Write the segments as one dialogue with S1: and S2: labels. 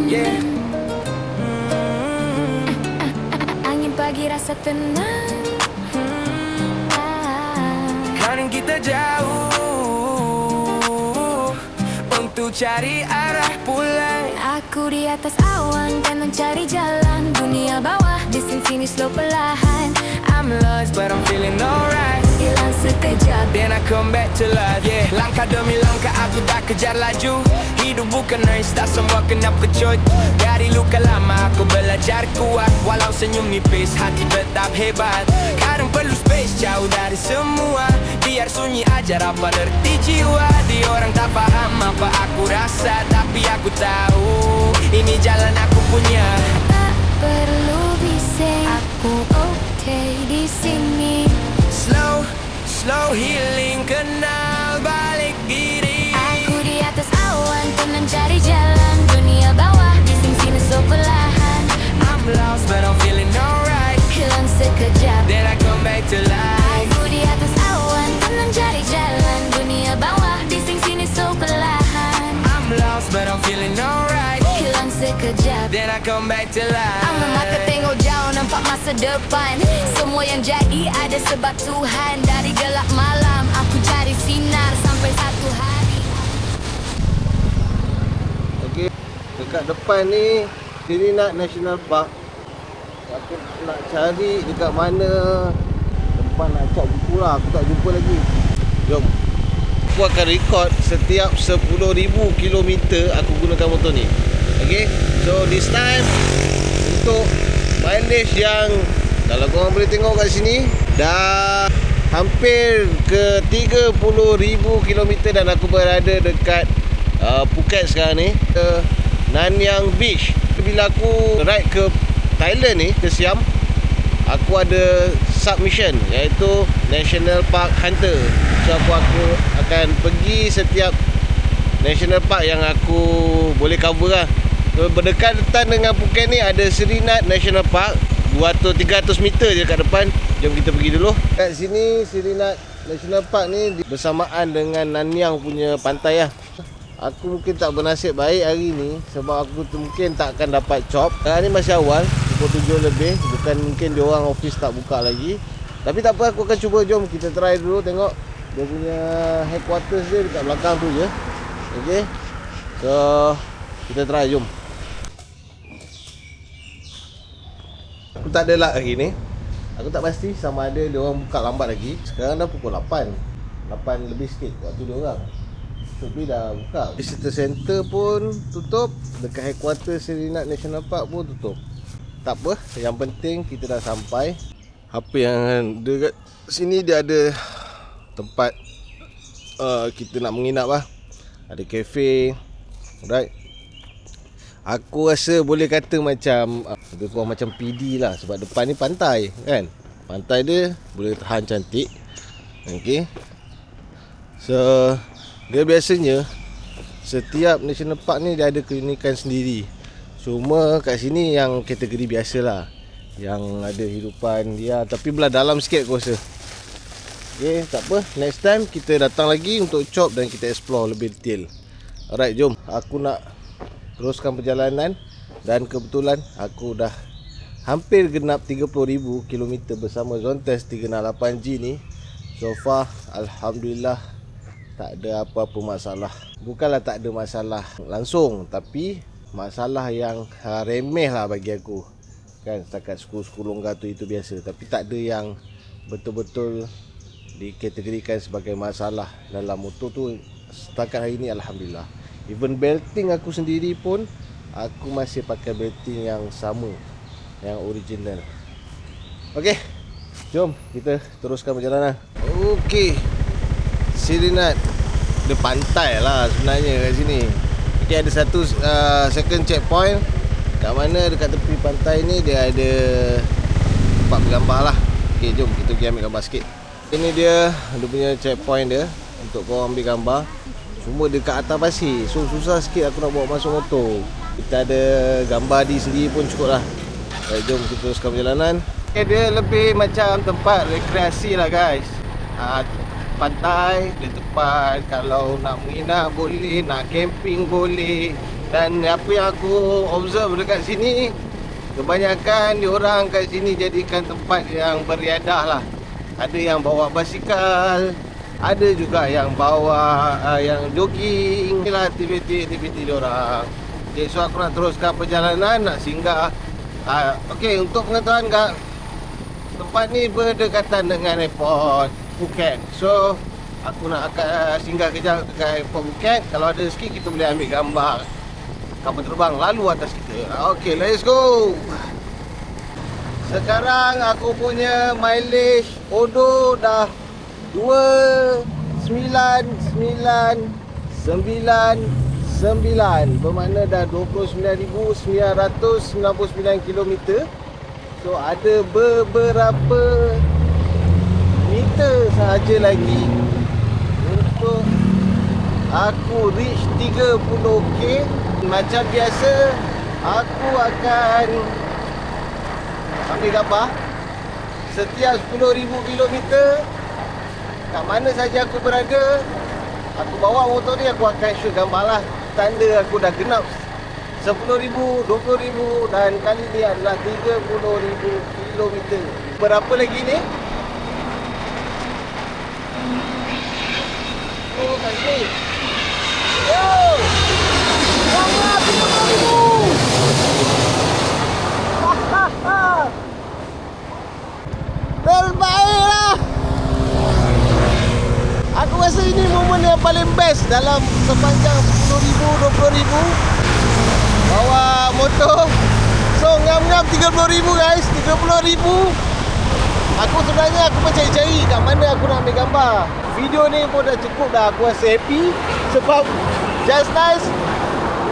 S1: Yeah.
S2: Angin pagi rasa tenang.
S1: Kan kita jauh untuk cari arah pulang.
S2: Aku di atas awan dan mencari jalan. Dunia bawah, di sini slow perlahan.
S1: I'm lost but I'm feeling alright.
S2: Hilang sekejap,
S1: Then I come back to life, yeah. Langkah demi langkah aku tak kejar laju. Hidup bukan race, tak semua kena pecut. Dari luka lama aku belajar kuat. Walau senyum nipis, hati tetap hebat. Kadang perlu space, jauh dari semua. Biar sunyi aja rapat erti jiwa. Di orang tak faham apa aku rasa, tapi aku tahu ini jalan aku punya.
S2: tak perlu bising. Aku okay di sini.
S1: Slow, slow healing, kenal balik diri.
S2: Aku di atas awan dan mencari jalan. Dunia bawah, di sini slow perlahan.
S1: I'm lost but I'm feeling alright.
S2: Hilang sekejap,
S1: Then I come back to life.
S2: aku di atas awan dan mencari jalan. Dunia bawah, di sini slow perlahan.
S1: I'm lost but I'm feeling alright.
S2: Hilang sekejap,
S1: Then I come back to life.
S2: aku mata tengok jauh nampak masa depan. Semua yang jadi ada sebab Tuhan. Dari gelap malam aku cari sinar sampai satu hari.
S3: Okey, dekat depan ni Serenat National Park. Aku nak cari dekat mana tempat nak cak buku lah. Aku tak jumpa lagi. Jom. Aku akan rekod setiap 10,000 kilometer aku gunakan motor ni. Okey, so this time untuk mileage yang kalau korang boleh tengok kat sini dah hampir ke 30,000 kilometer dan aku berada dekat Phuket sekarang ni, Nanyang Beach. Bila aku ride ke Thailand ni, ke Siam, aku ada submission iaitu National Park Hunter. So aku akan pergi setiap National Park yang aku boleh cover lah. So berdekatan dengan Phuket ni ada Serenat National Park, 200-300 meter je kat depan. Jom kita pergi dulu. Kat sini Serenat National Park ni bersamaan dengan Nanyang punya pantai lah. Aku mungkin tak bernasib baik hari ni sebab aku mungkin tak akan dapat chop. Hari ni masih awal, pukul 7 lebih. Bukan mungkin diorang office tak buka lagi. Tapi tak apa, aku akan cuba. Jom kita try dulu tengok. Dia punya headquarters dia dekat belakang tu je. Okay, so kita try, jom. Aku tak ada luck hari ni. Aku tak pasti sama ada diorang buka lambat lagi. Sekarang dah pukul 8 lebih sikit waktu diorang. Tapi dah buka. Visitor center pun tutup. Dekat headquarters Serenat National Park pun tutup. Tak apa, yang penting kita dah sampai. Apa yang dekat sini dia ada tempat kita nak menginap lah. Ada kafe. Alright. Aku rasa boleh kata macam lebih kurang macam PD lah. Sebab depan ni pantai kan. Pantai dia boleh tahan cantik. Okay, so dia biasanya setiap national park ni dia ada keunikan sendiri. Cuma kat sini yang kategori biasa lah, yang ada hidupan dia, tapi belah dalam sikit aku rasa. Okay, tak apa, next time kita datang lagi untuk chop dan kita explore lebih detail. Alright, jom. Aku nak teruskan perjalanan. Dan kebetulan aku dah hampir genap 30,000 km bersama Zontes 368G ni. So far Alhamdulillah tak ada apa-apa masalah. Bukanlah tak ada masalah langsung, tapi masalah yang remeh lah bagi aku. Kan setakat skru-skru longgar tu itu biasa. Tapi tak ada yang betul-betul dikategorikan sebagai masalah dalam motor tu setakat hari ni. Alhamdulillah. Even belting aku sendiri pun aku masih pakai belting yang sama, yang original. Okey, jom kita teruskan perjalanan. Okey, Serenat, ada pantai lah sebenarnya kat sini. Okay, ada satu second checkpoint kat mana dekat tepi pantai ni dia ada tempat bergambar lah. Okay, jom kita pergi ambil gambar sikit. Ini dia punya checkpoint dia untuk korang ambil gambar. Cuma dekat atas pasir, so susah sikit aku nak bawa masuk motor. Kita ada gambar di sendiri pun cukup lah. Baik, jom kita teruskan perjalanan. Okay, dia lebih macam tempat rekreasi lah guys. Pantai, dia tempat kalau nak menginap boleh, nak camping boleh. Dan apa yang aku observe dekat sini, kebanyakan diorang kat sini jadikan tempat yang beriadah lah. Ada yang bawa basikal, ada juga yang bawa yang jogging. Inilah aktiviti diorang. Okay, so aku nak teruskan perjalanan, nak singgah. Okay, untuk pengetahuan kak, tempat ni berdekatan dengan airport Phuket. So aku nak akan singgah kejap dekat airport Phuket. Kalau ada sikit kita boleh ambil gambar kapal terbang lalu atas kita. Okay, let's go. Sekarang aku punya mileage odo dah 2999, bermakna dah 29,999 km. So ada beberapa meter sahaja lagi untuk aku reach 30k. Macam biasa, aku akan ambil gambar setiap 10,000 km. Kat mana saja aku berada, aku bawa motor ni, aku akan shoot gambar lah. Tanda aku dah genap 10,000, 20,000 dan kali ni adalah 30,000 km. Berapa lagi ni? Oh, kat sini. Yo! Gambar 30,000! Terbaiklah! Aku rasa ini momen yang paling best dalam sepanjang 10,000, 20,000 bawa motor. So ngam-ngam 30,000 guys, 30,000. Aku sebenarnya aku mencari-cari kat mana aku nak ambil gambar. Video ni pun dah cukup dah, aku rasa happy. Sebab just nice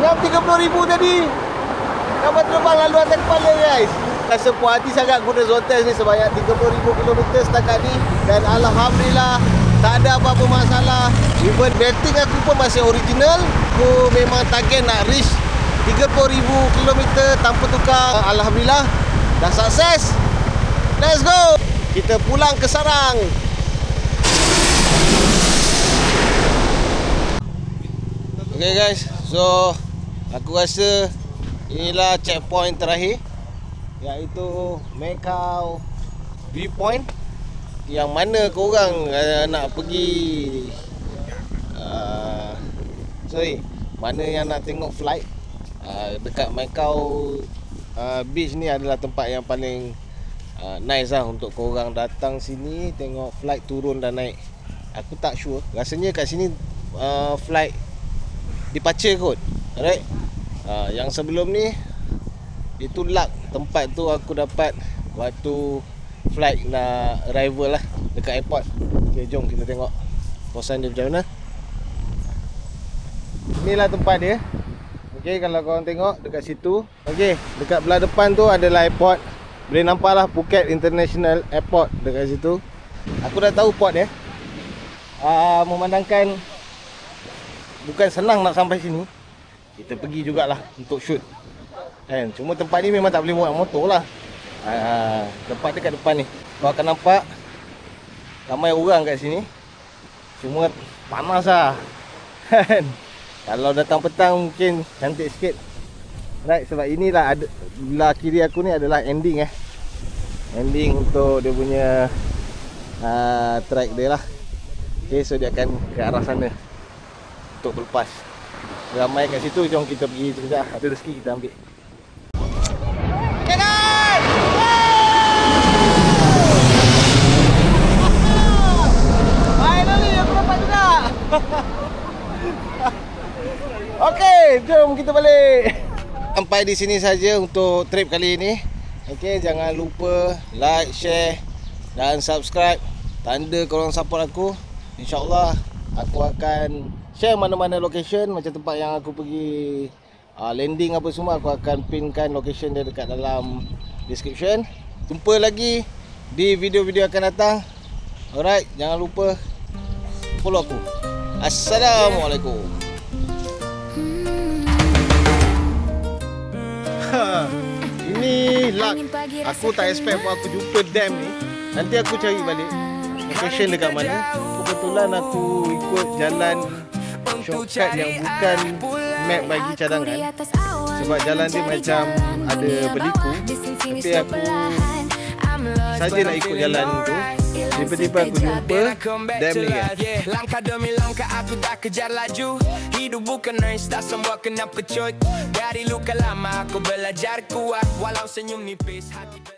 S3: ngam 30,000 tadi. Gambar terbang lalu atas kepala guys. Rasa puas hati sangat guna Zontes ni sebanyak 30,000 km setakat ni. Dan Alhamdulillah tak ada apa-apa masalah. Even batting aku pun masih original. Aku memang target nak reach 30,000 km tanpa tukar. Alhamdulillah dah sukses. Let's go. Kita pulang ke sarang. Okay guys, so aku rasa inilah checkpoint terakhir, iaitu Macau Viewpoint. Yang mana korang nak pergi mana yang nak tengok flight dekat Macau beach ni adalah tempat yang paling nice lah untuk korang datang sini tengok flight turun dan naik. Aku tak sure, rasanya kat sini flight departure kot. Alright. Yang sebelum ni itu luck, tempat tu aku dapat waktu flight nak arrival lah dekat airport. Okay, jom kita tengok kawasan dia macam mana. Inilah tempat dia. Okay, kalau korang tengok dekat situ. Okay, dekat belah depan tu adalah airport. Boleh nampak lah Phuket International Airport dekat situ. Aku dah tahu port dia. Memandangkan bukan senang nak sampai sini, kita pergi jugalah untuk shoot kan. Cuma tempat ni memang tak boleh bawa motor lah. Tempat dekat depan ni kau akan nampak ramai orang kat sini. Cuma panas lah kan. Kalau datang petang mungkin cantik sikit. Right, sebab inilah ada, belah kiri aku ni adalah ending ending untuk dia punya track dia lah. Okay, so dia akan ke arah sana untuk berlepas. Ramai kat situ, jom kita pergi sekejap. Ada rezeki kita ambil. Okay guys! Finally aku dapat juga. Okay, jom kita balik. Sampai di sini saja untuk trip kali ini. Okay, jangan lupa like, share dan subscribe. Tanda korang support aku. InsyaAllah aku akan share mana-mana location, macam tempat yang aku pergi landing apa semua. Aku akan pinkan location dia dekat dalam description. Jumpa lagi di video-video akan datang. Alright, jangan lupa follow aku. Assalamualaikum. Ini luck. Aku tak expect aku jumpa dam ni. Nanti aku cari balik location dekat mana. Kebetulan aku ikut jalan
S1: untuk
S3: shortcut
S1: cari
S3: yang bukan
S1: arah pulang.
S3: map bagi cadangan. Sebab jalan dia macam ada berliku. Tapi aku saja nak ikut jalan tu, tiba-tiba aku jumpa dam ni kan.
S1: Langkah demi langkah aku tak kejar laju. Hidup bukan race, tak semua kena pecut. Dari luka lama aku belajar kuat. Walau senyum nipis hati